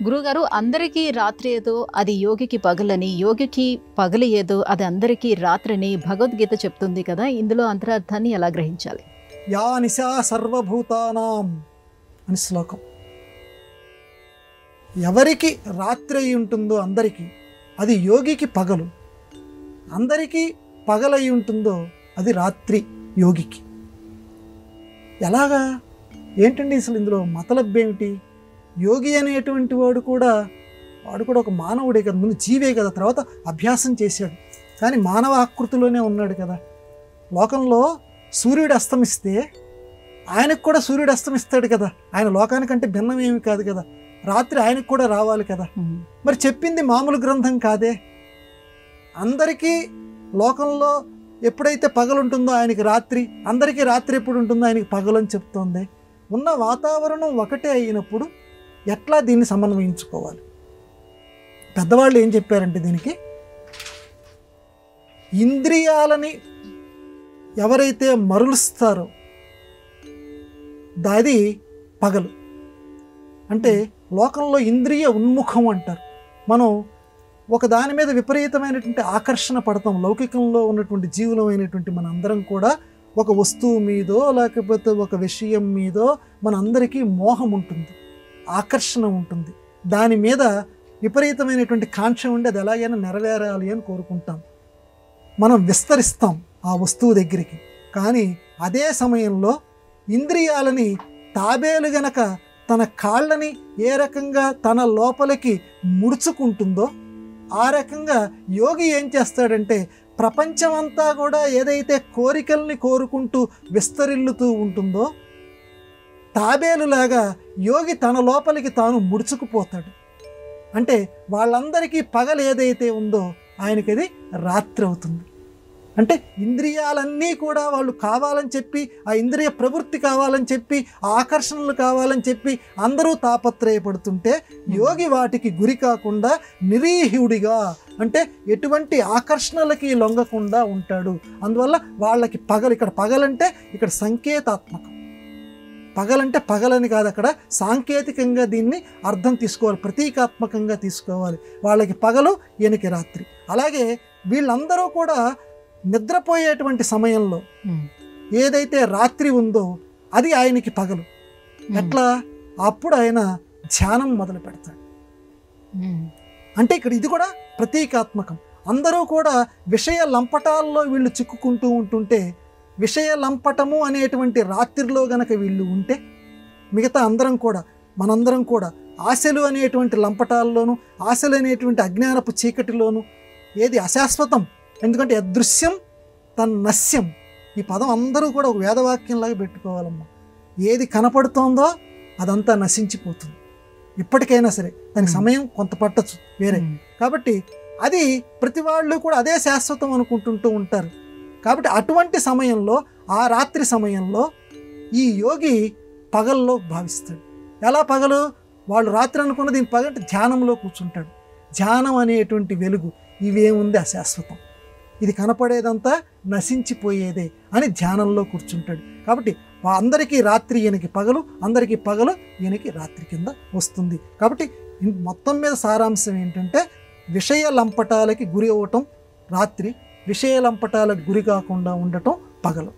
గురుగారు, అందరికీ రాత్రి ఏదో అది యోగికి పగలని, యోగికి పగలు ఏదో అది అందరికీ రాత్రని భగవద్గీత చెప్తుంది కదా. ఇందులో అంతరార్థాన్ని ఎలా గ్రహించాలి? యా నిశా సర్వభూతానాం అని శ్లోకం. ఎవరికి రాత్రి అయి ఉంటుందో అందరికీ అది యోగికి పగలు, అందరికీ పగలై ఉంటుందో అది రాత్రి యోగికి. ఎలాగా? ఏంటండి అసలు ఇందులో మతలబ్ ఏమిటి? యోగి అనేటువంటి వాడు కూడా ఒక మానవుడే కదా, ముందు జీవే కదా, తర్వాత అభ్యాసం చేశాడు, కానీ మానవ ఆకృతిలోనే ఉన్నాడు కదా. లోకంలో సూర్యుడు అస్తమిస్తే ఆయనకు కూడా సూర్యుడు అస్తమిస్తాడు కదా, ఆయన లోకానికంటే భిన్నం ఏమి కాదు కదా, రాత్రి ఆయనకు కూడా రావాలి కదా. మరి చెప్పింది మామూలు గ్రంథం కాదే. అందరికీ లోకంలో ఎప్పుడైతే పగలు ఉంటుందో ఆయనకి రాత్రి, అందరికీ రాత్రి ఎప్పుడు ఉంటుందో ఆయనకి పగలు అని చెప్తోంది. ఉన్న వాతావరణం ఒకటే అయినప్పుడు ఎట్లా దీన్ని సమన్వయించుకోవాలి? పెద్దవాళ్ళు ఏం చెప్పారంటే దీనికి, ఇంద్రియాలని ఎవరైతే మరులుస్తారో దాది పగలు. అంటే లోకంలో ఇంద్రియ ఉన్ముఖం అంటారు. మనం ఒక దాని మీద విపరీతమైనటువంటి ఆకర్షణ పడతాం. లౌకికంలో ఉన్నటువంటి జీవులమైనటువంటి మన అందరం కూడా ఒక వస్తువు మీదో లేకపోతే ఒక విషయం మీదో మన అందరికీ మోహం ఉంటుంది, ఆకర్షణ ఉంటుంది, దాని మీద విపరీతమైనటువంటి కాంక్ష ఉండి అది ఎలాగైనా నెరవేరాలి అని కోరుకుంటాం. మనం విస్తరిస్తాం ఆ వస్తువు దగ్గరికి. కానీ అదే సమయంలో ఇంద్రియాలని తాబేలు గనక తన కాళ్ళని ఏ రకంగా తన లోపలికి ముడుచుకుంటుందో ఆ రకంగా యోగి ఏం చేస్తాడంటే ప్రపంచమంతా కూడా ఏదైతే కోరికల్ని కోరుకుంటూ విస్తరిల్లుతూ ఉంటుందో తాబేలులాగా యోగి తన లోపలికి తాను ముడుచుకుపోతాడు. అంటే వాళ్ళందరికీ పగలు ఏదైతే ఉందో ఆయనకి అది రాత్రి అవుతుంది. అంటే ఇంద్రియాలన్నీ కూడా వాళ్ళు కావాలని చెప్పి, ఆ ఇంద్రియ ప్రవృత్తి కావాలని చెప్పి, ఆ ఆకర్షణలు కావాలని చెప్పి అందరూ తాపత్రయపడుతుంటే యోగి వాటికి గురి కాకుండా నిరీహుడిగా, అంటే ఎటువంటి ఆకర్షణలకి లొంగకుండా ఉంటాడు. అందువల్ల వాళ్ళకి పగలు, ఇక్కడ పగలంటే ఇక్కడ సంకేతాత్మకం, పగలంటే పగలని కాదు, అక్కడ సాంకేతికంగా దీన్ని అర్థం తీసుకోవాలి, ప్రతీకాత్మకంగా తీసుకోవాలి. వాళ్ళకి పగలు, ఈయనకి రాత్రి. అలాగే వీళ్ళందరూ కూడా నిద్రపోయేటువంటి సమయంలో ఏదైతే రాత్రి ఉందో అది ఆయనకి పగలు. ఎట్లా? అప్పుడు ఆయన ధ్యానం మొదలు పెడతాడు. అంటే ఇక్కడ ఇది కూడా ప్రతీకాత్మకం. అందరూ కూడా విషయ లంపటాల్లో వీళ్ళు చిక్కుకుంటూ ఉంటుంటే, విషయ లంపటము అనేటువంటి రాత్రిలో గనక వీళ్ళు ఉంటే మిగతా అందరం కూడా, మనందరం కూడా ఆశలు అనేటువంటి లంపటాల్లోనూ, ఆశలు అనేటువంటి అజ్ఞానపు చీకటిలోనూ, ఏది అశాశ్వతం, ఎందుకంటే అదృశ్యం తన్నస్యం, ఈ పదం అందరూ కూడా ఒక వేదవాక్యంలాగా పెట్టుకోవాలమ్మా. ఏది కనపడుతోందో అదంతా నశించిపోతుంది ఇప్పటికైనా సరే, దానికి సమయం కొంత పట్టచ్చు వేరే. కాబట్టి అది ప్రతి వాళ్ళు కూడా అదే శాశ్వతం అనుకుంటుంటూ ఉంటారు. కాబట్టి అటువంటి సమయంలో, ఆ రాత్రి సమయంలో ఈ యోగి పగల్లో భావిస్తాడు. ఎలా పగలు? వాళ్ళు రాత్రి అనుకున్న దీని పగంటే ధ్యానంలో కూర్చుంటాడు. ధ్యానం అనేటువంటి వెలుగు, ఇవేముంది అశాశ్వతం, ఇది కనపడేదంతా నశించిపోయేదే అని ధ్యానంలో కూర్చుంటాడు. కాబట్టి అందరికీ రాత్రి ఈయనకి పగలు, అందరికీ పగలు ఈయనకి రాత్రి కింద వస్తుంది. కాబట్టి మొత్తం మీద సారాంశం ఏంటంటే విషయ లంపటాలకి గురి అవ్వటం రాత్రి, విషయ లంపటాలకు గురి కాకుండా ఉండటం పగలు.